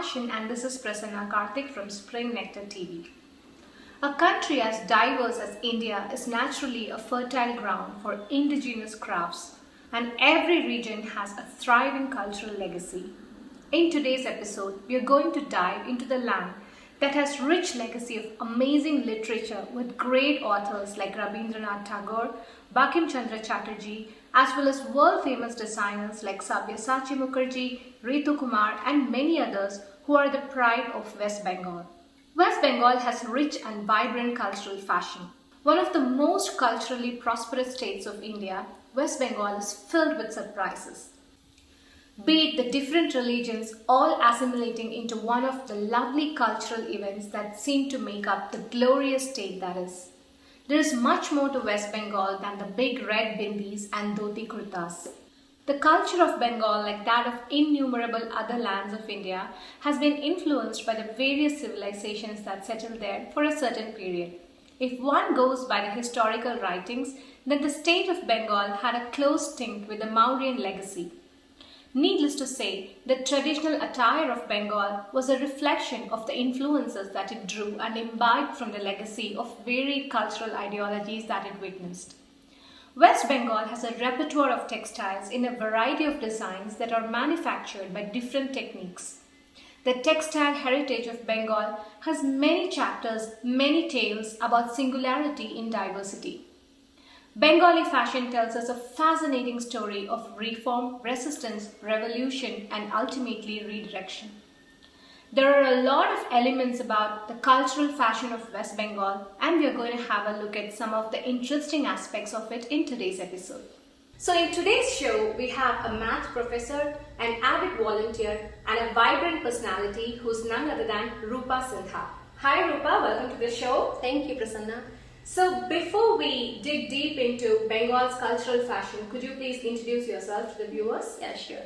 Fashion, and this is Prasanna Karthik from Spring Nectar TV. A country as diverse as India is naturally a fertile ground for indigenous crafts, and every region has a thriving cultural legacy. In today's episode, we are going to dive into the land that has rich legacy of amazing literature with great authors like Rabindranath Tagore, Bankim Chandra Chatterjee, as well as world-famous designers like Sabyasachi Mukherjee, Ritu Kumar, and many others who are the pride of West Bengal. West Bengal has rich and vibrant cultural fashion. One of the most culturally prosperous states of India, West Bengal is filled with surprises. Be it the different religions all assimilating into one of the lovely cultural events that seem to make up the glorious state that is. There is much more to West Bengal than the big red bindis and dhoti kurtas. The culture of Bengal, like that of innumerable other lands of India, has been influenced by the various civilizations that settled there for a certain period. If one goes by the historical writings, then the state of Bengal had a close link with the Mauryan legacy. Needless to say, the traditional attire of Bengal was a reflection of the influences that it drew and imbibed from the legacy of varied cultural ideologies that it witnessed. West Bengal has a repertoire of textiles in a variety of designs that are manufactured by different techniques. The textile heritage of Bengal has many chapters, many tales about singularity in diversity. Bengali fashion tells us a fascinating story of reform, resistance, revolution, and ultimately redirection. There are a lot of elements about the cultural fashion of West Bengal, and we are going to have a look at some of the interesting aspects of it in today's episode. So in today's show, we have a math professor, an avid volunteer, and a vibrant personality who's none other than Rupa Sinha. Hi Rupa, welcome to the show. Thank you, Prasanna. So before we dig deep into Bengal's cultural fashion, could you please introduce yourself to the viewers? Yeah, sure.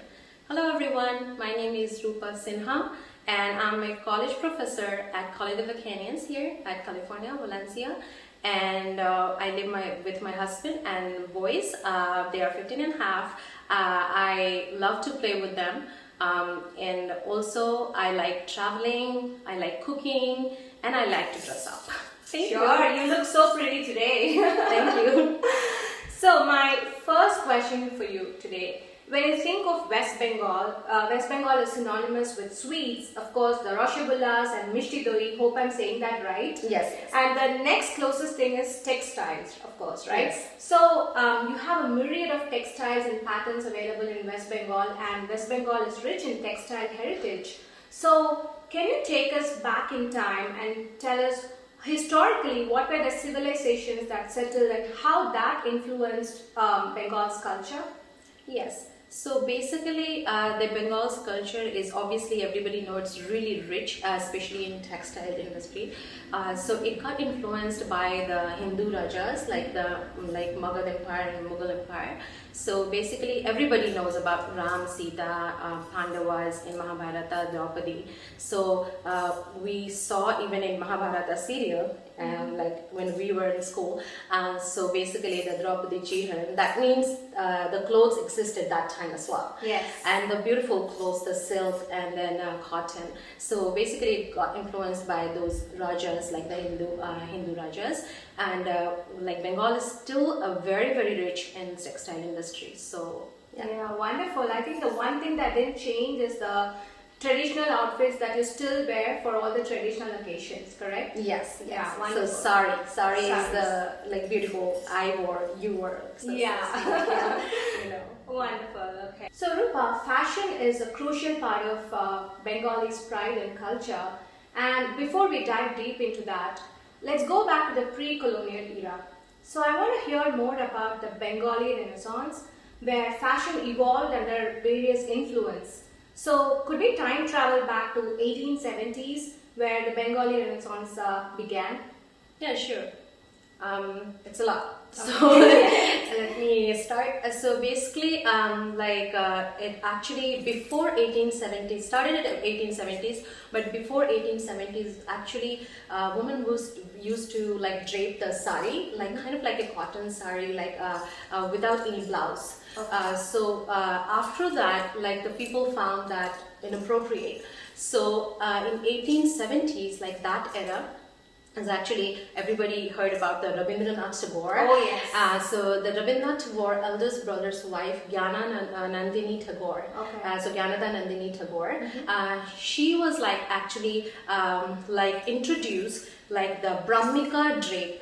Hello everyone, my name is Rupa Sinha and I'm a college professor at College of the Canyons here at California, Valencia. And I live with my husband and boys. They are 15 and a half. I love to play with them. And also I like traveling, I like cooking, and I like to dress up. Sure, you look so pretty today. Thank you. So my first question for you today, when you think of West Bengal is synonymous with sweets, of course the Rasagullas and Mishti Doi, hope I'm saying that right? Yes. And the next closest thing is textiles, of course, right? Yes. So you have a myriad of textiles and patterns available in West Bengal, and West Bengal is rich in textile heritage. So can you take us back in time and tell us historically, what were the civilizations that settled and how that influenced Bengal's culture? Yes. So basically, the Bengal's culture is obviously, everybody knows, it's really rich, especially in textile industry. So it got influenced by the Hindu Rajas, like Magadha Empire and Mughal Empire. So basically, everybody knows about Ram, Sita, Pandavas in Mahabharata, Draupadi. So we saw even in Mahabharata serial, like when we were in school. So basically, the Draupadi Chiran, that means the clothes existed that time as well. Yes. And the beautiful clothes, the silk and then cotton. So basically, it got influenced by those Rajas, like the Hindu Rajas. And like Bengal is still a very, very rich in textile industry. So yeah, wonderful. I think the one thing that didn't change is the traditional outfits that you still wear for all the traditional occasions, correct? Yes. Yeah, wonderful. So sari is the like beautiful I wore, you wore. So yeah. you know. Wonderful. Okay. So Rupa, fashion is a crucial part of Bengalis' pride and culture. And before we dive deep into that, let's go back to the pre-colonial era. So I want to hear more about the Bengali Renaissance, where fashion evolved under various influence. So could we time travel back to 1870s, where the Bengali Renaissance began? Yeah, sure. It's a lot. So let me start. So basically, it actually before 1870s, started at 1870s, but before 1870s, actually, women used to like drape the sari, like kind of like a cotton sari, like without any blouse. Okay. So after that, like the people found that inappropriate. So in 1870s, like that era, is actually everybody heard about the Rabindranath Tagore. Oh yes. So the Rabindranath Tagore eldest brother's wife, Nandini Tagore. Okay. So Gyanada Nandini Tagore. She was like actually like introduced like the Brahmika drape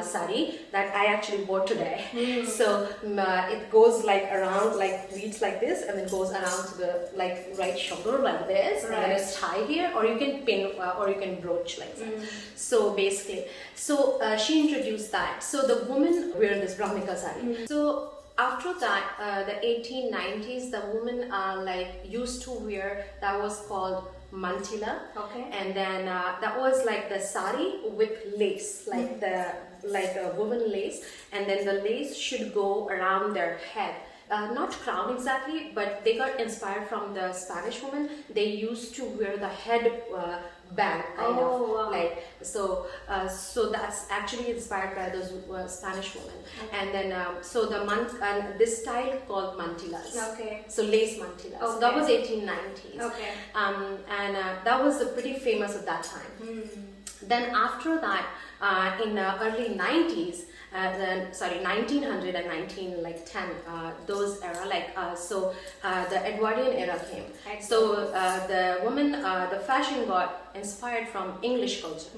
sari that I actually wore today. So it goes like around, like reads like this, and then goes around to the like right shoulder like this, and then it's tied here, or you can pin or you can brooch like that. So basically, so she introduced that. So the women wear this Brahmika sari. So after that, the 1890s, the women like used to wear that was called mantila. Okay. And then that was like the sari with lace, like a woven lace, and then the lace should go around their head. Not crown exactly, but they got inspired from the Spanish women. They used to wear the head band kind of. Wow. Like so. So that's actually inspired by those Spanish women. And then so the this style called mantilas. Okay. So lace mantilas. Okay. So that was 1890s. Okay. And that was pretty famous at that time. Then after that, in early 90s, then 1900 and 1910, those era, like so the Edwardian era came. So the women, the fashion got inspired from English culture.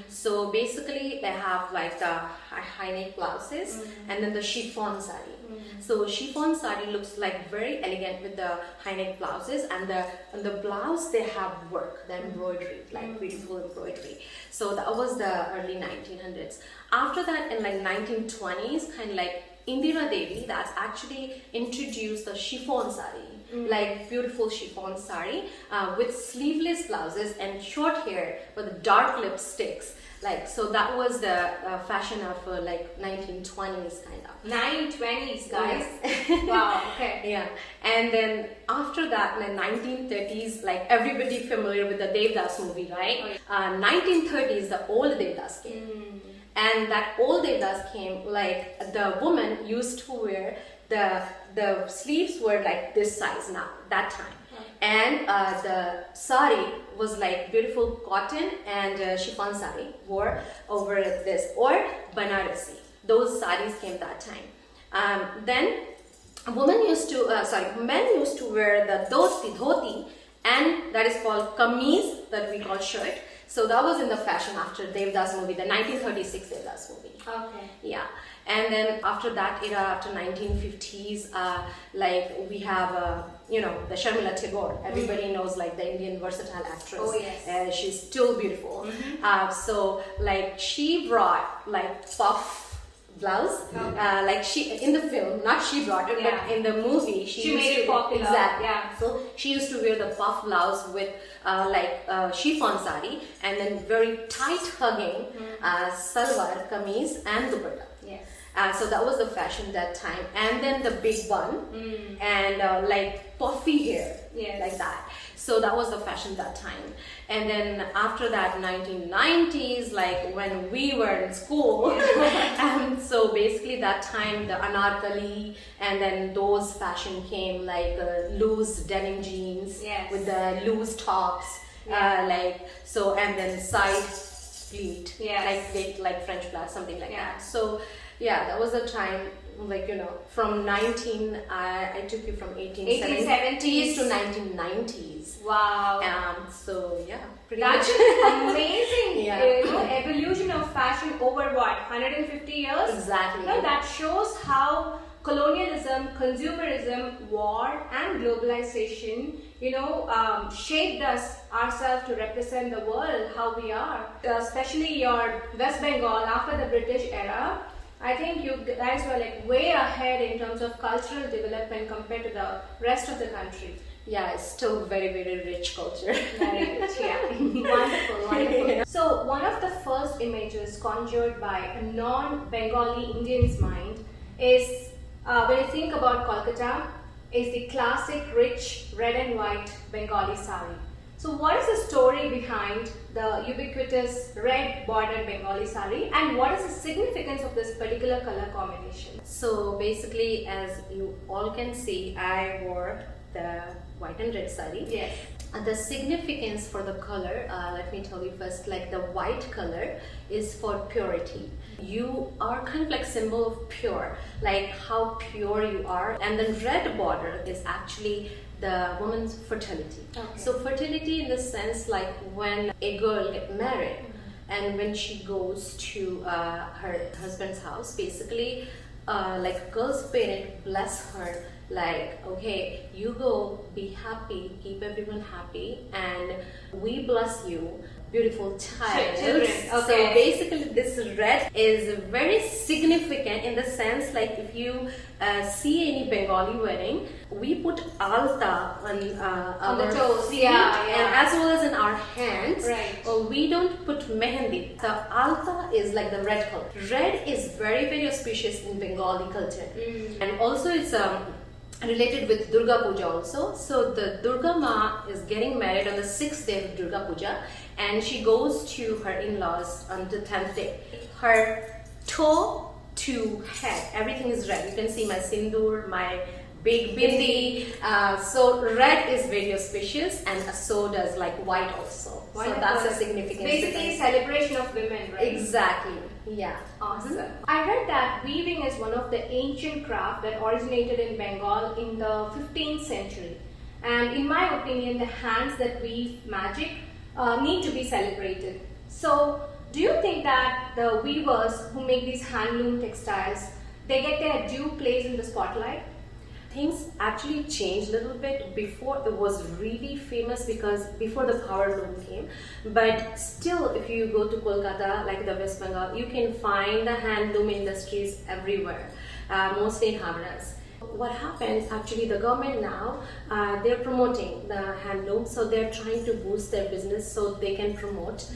So basically they have like the high neck blouses and then the chiffon sari. So chiffon sari looks like very elegant with the high neck blouses, and the blouse they have work, the embroidery, like beautiful embroidery. So that was the early 1900s. After that, in like 1920s, kind of like Indira Devi, that's actually introduced the chiffon sari, like beautiful chiffon sari with sleeveless blouses and short hair with dark lipsticks. Like, so that was the fashion of like 1920s kind of. 1920s, guys. Wow. Okay. Yeah. And then after that, in the 1930s, like everybody familiar with the Devdas movie, right? 1930s, the old Devdas came. And that old Devdas came, like the woman used to wear the sleeves were like this size now, that time. And the sari was like beautiful cotton and chiffon sari wore over this, or Banarasi. Those saris came that time. Then men used to wear the dhoti, and that is called kameez, that we call shirt. So that was in the fashion after Devdas movie, the 1936 Devdas movie. Okay. Yeah. And then after that era, after 1950s, like we have, you know, the Sharmila Tagore. Everybody knows, like the Indian versatile actress. Oh yes. She's still beautiful. So like she brought like puff blouse, like she in the film, not she brought it, but in the movie she made it popular. Exactly. Yeah. So she used to wear the puff blouse with chiffon sari, and then very tight hugging salwar, kameez, and dupatta. Yes. So that was the fashion that time. And then the big bun and like puffy hair, like that. So that was the fashion that time. And then after that, 1990s, like when we were in school, and so basically that time the anarkali and then those fashion came, like loose denim jeans with the loose tops, like so, and then side pleat, like French plaid, something like that. So yeah, that was the time, like, you know, from I took you from 1870s to 1990s. Wow. So yeah, pretty That's much. amazing. You know, evolution of fashion over what, 150 years? Exactly. No, that shows how colonialism, consumerism, war, and globalization, you know, shaped us ourselves to represent the world how we are. Especially your West Bengal after the British era, I think you guys were like way ahead in terms of cultural development compared to the rest of the country. Yeah, it's still very, very rich culture. Very rich, yeah. Wonderful, wonderful. Yeah. So one of the first images conjured by a non-Bengali Indian's mind is, when you think about Kolkata, is the classic rich red and white Bengali sari. So what is the story behind the ubiquitous red bordered Bengali sari, and what is the significance of this particular color combination? So basically, as you all can see, I wore the white and red sari. Yes. The significance for the color, let me tell you first, like the white color is for purity. You are kind of like symbol of pure, like how pure you are. And the red border is actually the woman's fertility. Okay. So fertility in the sense like when a girl gets married and when she goes to her husband's house, basically like girl's parent bless her, like, okay, you go, be happy, keep everyone happy, and we bless you, beautiful child. Children. Okay. So basically this red is very significant in the sense like if you see any Bengali wedding, we put alta on the toes, feet, yeah. and as well as in our hands. Right. We don't put mehendi. The alta is like the red color. Red is very, very auspicious in Bengali culture, and also it's related with Durga Puja also. So the Durga Ma is getting married on the 6th day of Durga Puja, and she goes to her in-laws on the 10th day. Her toe to head, everything is red. You can see my sindoor, my big bindi. So red is very auspicious, and so does like white also. So that's a significant. Basically, celebration of women, right? Exactly. Yeah. Awesome. I read that weaving is one of the ancient craft that originated in Bengal in the 15th century. And in my opinion, the hands that weave magic need to be celebrated. So, do you think that the weavers who make these handloom textiles, they get their due place in the spotlight? Things actually changed a little bit. Before it was really famous because before the power loom came, but still if you go to Kolkata, like the West Bengal, you can find the handloom industries everywhere, mostly in Havras. What happens actually, the government now they're promoting the handloom, so they're trying to boost their business so they can promote.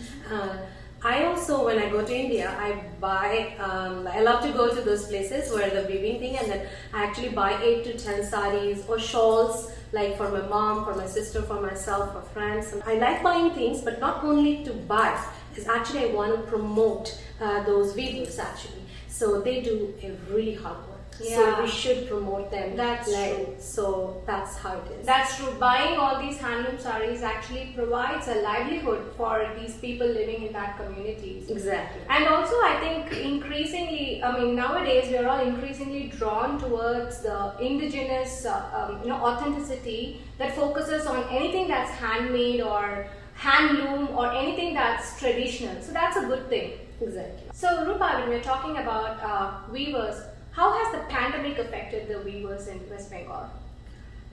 I also, when I go to India, I buy, I love to go to those places where the weaving thing, and then I actually buy 8 to 10 saris or shawls, like for my mom, for my sister, for myself, for friends. And I like buying things, but not only to buy, is actually I want to promote those weavers actually. So they do a really hard work. Yeah. So we should promote them. That's true. So that's how it is. That's true. Buying all these handloom sarees actually provides a livelihood for these people living in that communities. Exactly. And also, I think increasingly, nowadays we are all increasingly drawn towards the indigenous, authenticity that focuses on anything that's handmade or handloom or anything that's traditional. So that's a good thing. Exactly. So Rupa, when we're talking about weavers, how has the pandemic affected the weavers in West Bengal?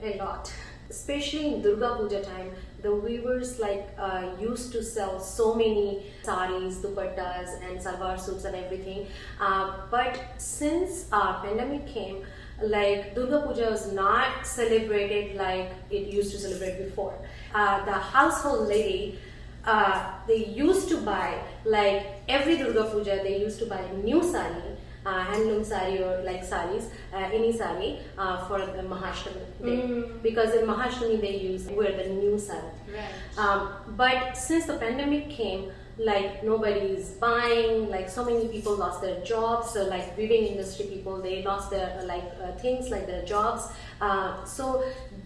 A lot. Especially in Durga Puja time, the weavers used to sell so many saris, dupattas and salwar suits and everything. But since pandemic came, like Durga Puja was not celebrated like it used to celebrate before. The household lady, they used to buy, like every Durga Puja, they used to buy a new sari, handloom sari or like saris, any sari for the Mahashtami day. Because in Mahashtami they wear the new sari. Right. But since the pandemic came, like nobody is buying, like so many people lost their jobs, so like weaving industry people, they lost their things like their jobs, so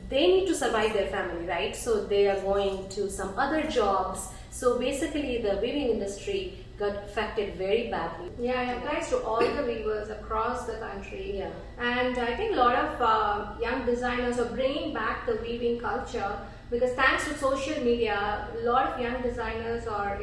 they need to survive their family, right? So they are going to some other jobs. So basically the weaving industry got affected very badly. Yeah, it applies to all the weavers across the country. Yeah. And I think a lot of young designers are bringing back the weaving culture because thanks to social media, a lot of young designers are,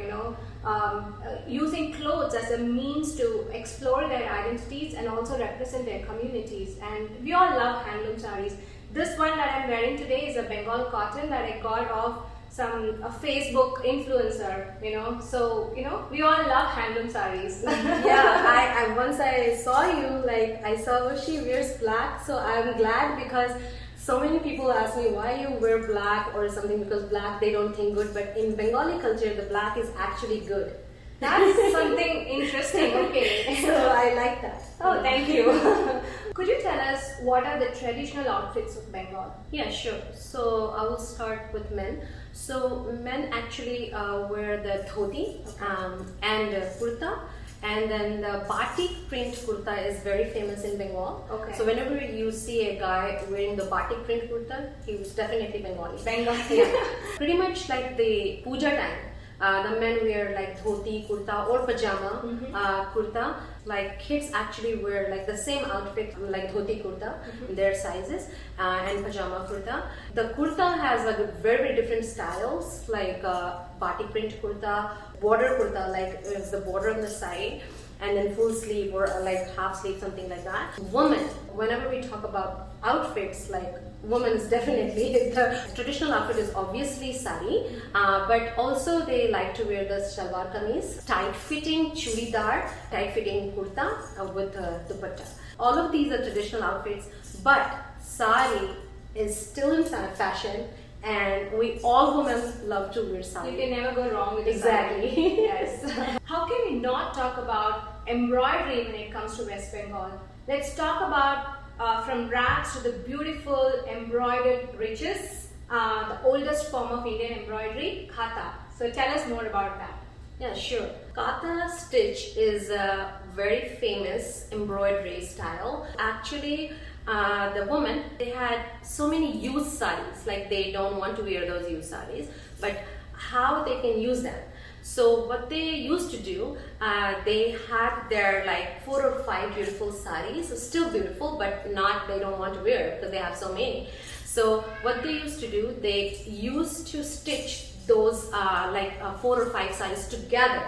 using clothes as a means to explore their identities and also represent their communities. And we all love handloom sarees. This one that I'm wearing today is a Bengal cotton that I got off a Facebook influencer, so we all love handloom sarees. Yeah, I once I saw you, like I saw she wears black, so I'm glad because so many people ask me why you wear black or something, because black they don't think good, but in Bengali culture the black is actually good. That's something interesting. Okay. So I like that. Oh, thank you. Could you tell us what are the traditional outfits of Bengal? Yeah, sure. So I will start with men. So men actually wear the dhoti and kurta And then the batik print kurta is very famous in Bengal. Okay. So whenever you see a guy wearing the batik print kurta, he was definitely Bengali. Bengali. Yeah. Pretty much like the puja time. The men wear like dhoti kurta or pajama kurta. Like kids actually wear like the same outfit like dhoti kurta, their sizes, and pajama kurta. The kurta has like very different styles like batik print kurta, border kurta like is the border on the side, and then full sleeve or like half sleeve, something like that. Women, whenever we talk about outfits, like women's definitely the traditional outfit is obviously sari, but also they like to wear the shalwar kameez, tight fitting churidar, tight fitting kurta with dupatta. All of these are traditional outfits, but sari is still in fashion, and we all women love to wear sari. You can never go wrong with Exactly. sari. Yes. How can we not talk about embroidery when it comes to West Bengal? Let's talk about from rags to the beautiful embroidered riches, the oldest form of Indian embroidery, kata. So tell us more about that. Yeah, sure. Kata stitch is a very famous embroidery style. Actually, the women, they had so many used saris, like they don't want to wear those used saris, but how they can use them. So what they used to do, they had their like 4 or 5 beautiful saris, so still beautiful, but not, they don't want to wear it because they have so many. So what they used to do, they used to stitch those 4 or 5 saris together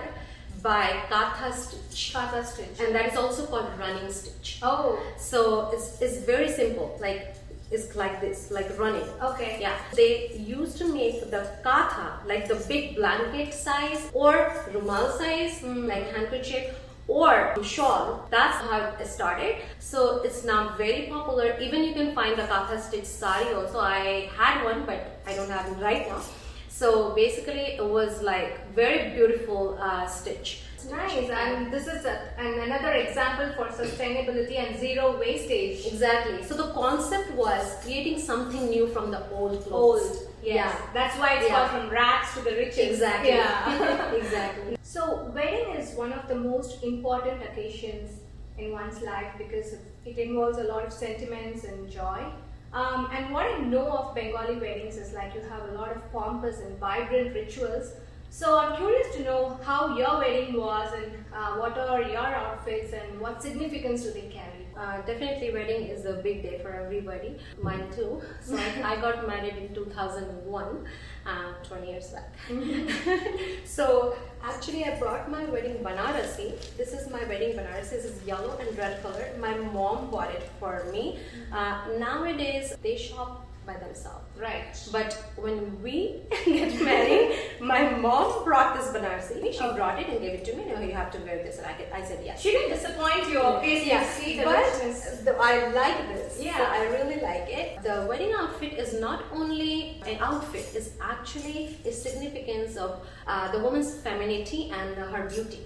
by kata stitch. Kata stitch. And that is also called running stitch. Oh. So it's very simple, like it's like this, like running. Okay. Yeah. They used to make the kata, like the big blanket size or rumal size, like handkerchief or shawl. That's how it started. So it's now very popular. Even you can find the kata stitch sari also. I had one, but I don't have it right now. So basically it was like very beautiful stitch. Nice, and this is another example for sustainability and zero wastage. Exactly. So the concept was creating something new from the old clothes. Old, yes. Yeah. That's why it's called from rags to the riches. Exactly. Yeah. Exactly. So wedding is one of the most important occasions in one's life because it involves a lot of sentiments and joy. And what I know of Bengali weddings is like you have a lot of pompous and vibrant rituals. So I'm curious to know how your wedding was and what are your outfits and what significance do they carry? Definitely wedding is a big day for everybody. Mine too. So I got married in 2001, 20 years back. So actually I brought my wedding Banarasi. This is my wedding Banarasi. This is yellow and red color. My mom bought it for me. Nowadays they shop by themselves. Right. But when we get married, my mom brought this Banarasi. She brought it and gave it to me. No, you have to wear this. And I said yes. She didn't disappoint you. Obviously, Yeah, see the but richness. I like this. Yeah. So I really like it. The wedding outfit is not only an outfit, it's actually a significance of the woman's femininity and her beauty.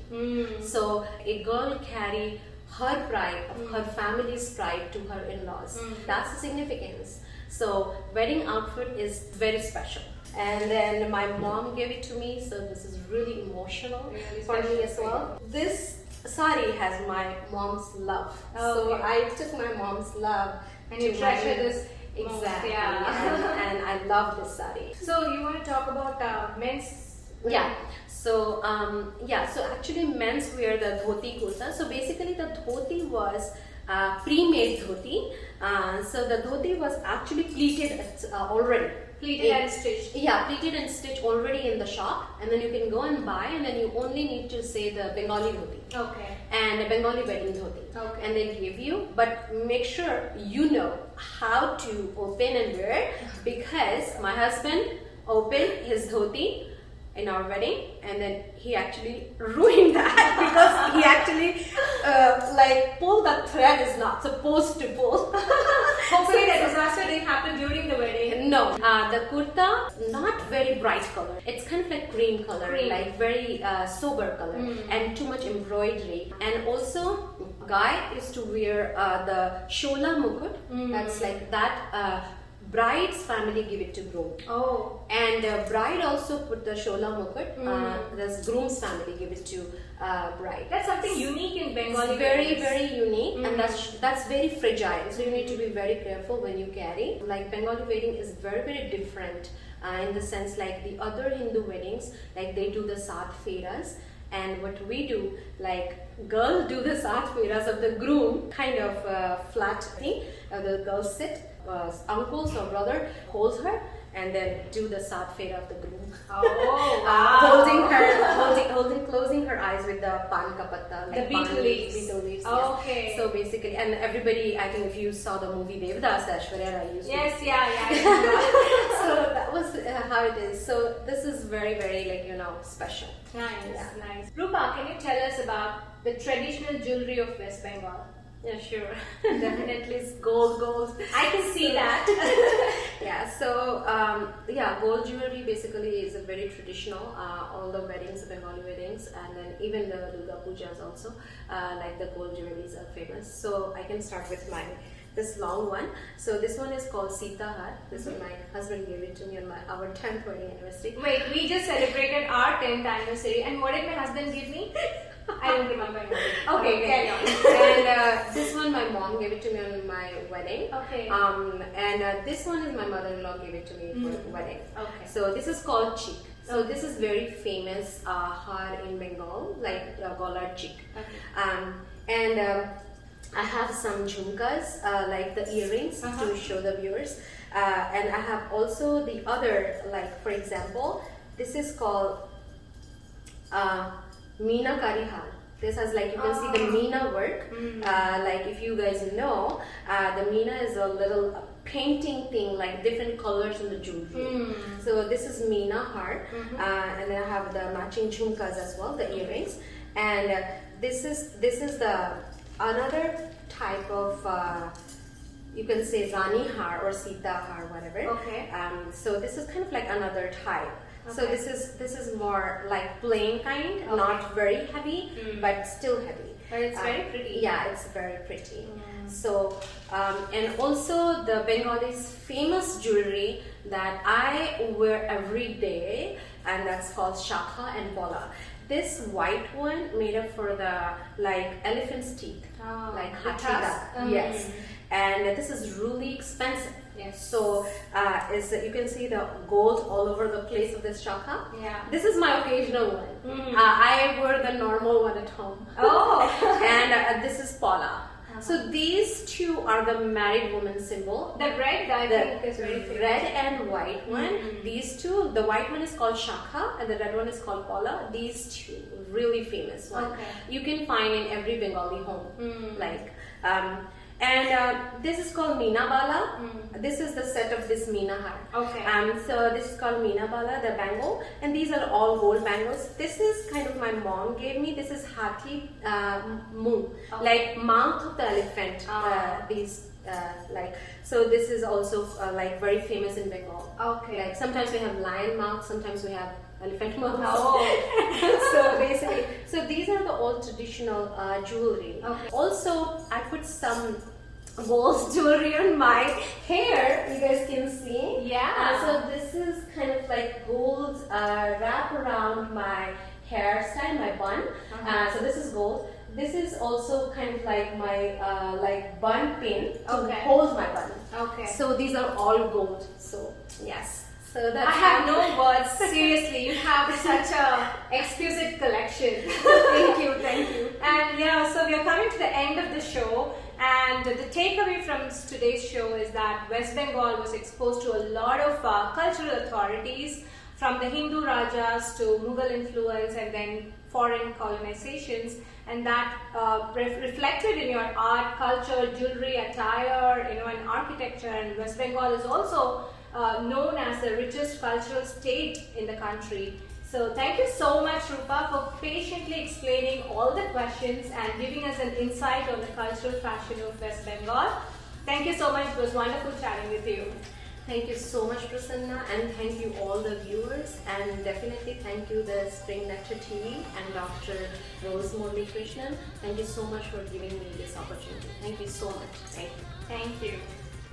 So a girl carry her pride, her family's pride to her in-laws. That's the significance. So wedding outfit is very special. And then my mom gave it to me, so this is really emotional for me as well. This sari has my mom's love. So I took my mom's love and you treasure this. Exactly. Yeah. and I love this sari. So you want to talk about men's? Yeah. So so actually men's wear the dhoti kurta. So basically the dhoti was pre-made dhoti. So the dhoti was actually pleated already. Pleated and stitched. Yeah, pleated and stitched already in the shop, and then you can go and buy, and then you only need to say the Bengali dhoti. Okay. And a Bengali wedding dhoti. Okay. And they give you, but make sure you know how to open and wear it, because my husband opened his dhoti in our wedding, and then he actually ruined that because he actually pulled the thread is not supposed to pull. Hopefully the disaster didn't happen during the wedding. No, the kurta not very bright color. It's kind of like cream color, like very sober color, and too much embroidery. And also, guy used to wear the shola mukut. That's like that. Bride's family give it to groom. Oh. And bride also put the shola mukut. The groom's family give it to bride. That's something unique in Bengali. It's very, weddings. very unique, and that's very fragile. So you need to be very careful when you carry. Like Bengali wedding is very, very different in the sense like the other Hindu weddings, like they do the saat feras, and what we do, like girls do the saat feras of the groom, kind of flat thing. The girls sit, uncles or brother holds her, and then do the saat fera of the groom. Oh, wow. Closing her eyes with the pan ka patta, The beetle leaves. Beetle leaves. Oh, yes. okay. So basically, and everybody, I think if you saw the movie Devdas, Aishwarya Rai used Yes, to. yeah. So that was how it is. So this is very, very special. Nice. Rupa, can you tell us about the traditional jewelry of West Bengal? Yeah, sure. Definitely it's gold. I can see that. Yeah, so gold jewelry basically is a very traditional, all the weddings, Bengali weddings, and then even the Durga Pujas also, like the gold jewelries are famous. So I can start with this long one. So this one is called Sita Har. This one my husband gave it to me on our 10th wedding anniversary. Wait, we just celebrated our 10th anniversary, and what did my husband give me? I don't remember. Okay, carry on. And this one my mom gave it to me on my wedding. Okay. And this one is my mother-in-law gave it to me for wedding. Okay. So this is called cheek. So this is very famous har in Bengal, like Golar cheek. Okay. And I have some jhumkas, like the earrings, to show the viewers. And I have also the other, like for example, this is called Meena Karihal. This has, like, you can see the Meena work. Like if you guys know, the Meena is a little painting thing, like different colors in the jewelry. So this is Meena har, and then I have the matching jhumkas as well, the earrings. And this is the another type of you can say Rani har or Sita har, whatever. Okay. So this is kind of like another type. Okay. So this is more like plain kind, not very heavy, but still heavy. But it's very pretty. Yeah, it's very pretty. So and also the Bengalis' famous jewelry that I wear every day, and that's called shakha and pola. This white one made up for the like elephant's teeth, like hatita. Yes, and this is really expensive. Yes. So you can see the gold all over the place of this shakha. Yeah. This is my occasional one. I wear the normal one at home. Oh. And this is pola. So these two are the married woman symbol. The red, I think, is very famous. Red and white one. These two, the white one is called shakha and the red one is called pola. These two, really famous one. Okay. You can find in every Bengali home. And this is called Meena Bala. This is the set of this Meena har. Okay. So this is called Meena Bala, the bangle, and these are all gold bangles. This is kind of my mom gave me. This is Hathi Moon, like mouth of the elephant. These like, so this is also like very famous in Bengal. Okay. Like sometimes we have lion mouth, sometimes we have elephant mouth. Oh. So basically, so these are the old traditional jewelry. Okay. Also, I put some gold jewelry on my hair. You guys can see. Yeah. So this is kind of like gold wrap around my hairstyle, my bun. So this is gold. This is also kind of like my like bun pin to hold my bun. Okay. So these are all gold. So yes. So that's I have no words. Seriously, you have such a exquisite collection. Thank you. And so we are coming to the end of the show. And the takeaway from today's show is that West Bengal was exposed to a lot of cultural authorities, from the Hindu Rajas to Mughal influence and then foreign colonizations, and that reflected in your art, culture, jewelry, attire, and architecture. And West Bengal is also known as the richest cultural state in the country. So thank you so much, Rupa, for patiently explaining all the questions and giving us an insight on the cultural fashion of West Bengal. Thank you so much. It was wonderful chatting with you. Thank you so much, Prasanna, and thank you all the viewers, and definitely thank you the Spring Nectar TV and Dr. Rose Muralikrishnan. Thank you so much for giving me this opportunity. Thank you so much. Thank you. Thank you.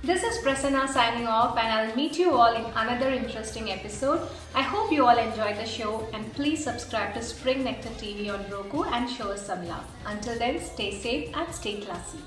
This is Prasanna signing off, and I'll meet you all in another interesting episode. I hope you all enjoyed the show, and please subscribe to Spring Nectar TV on Roku and show us some love. Until then, stay safe and stay classy.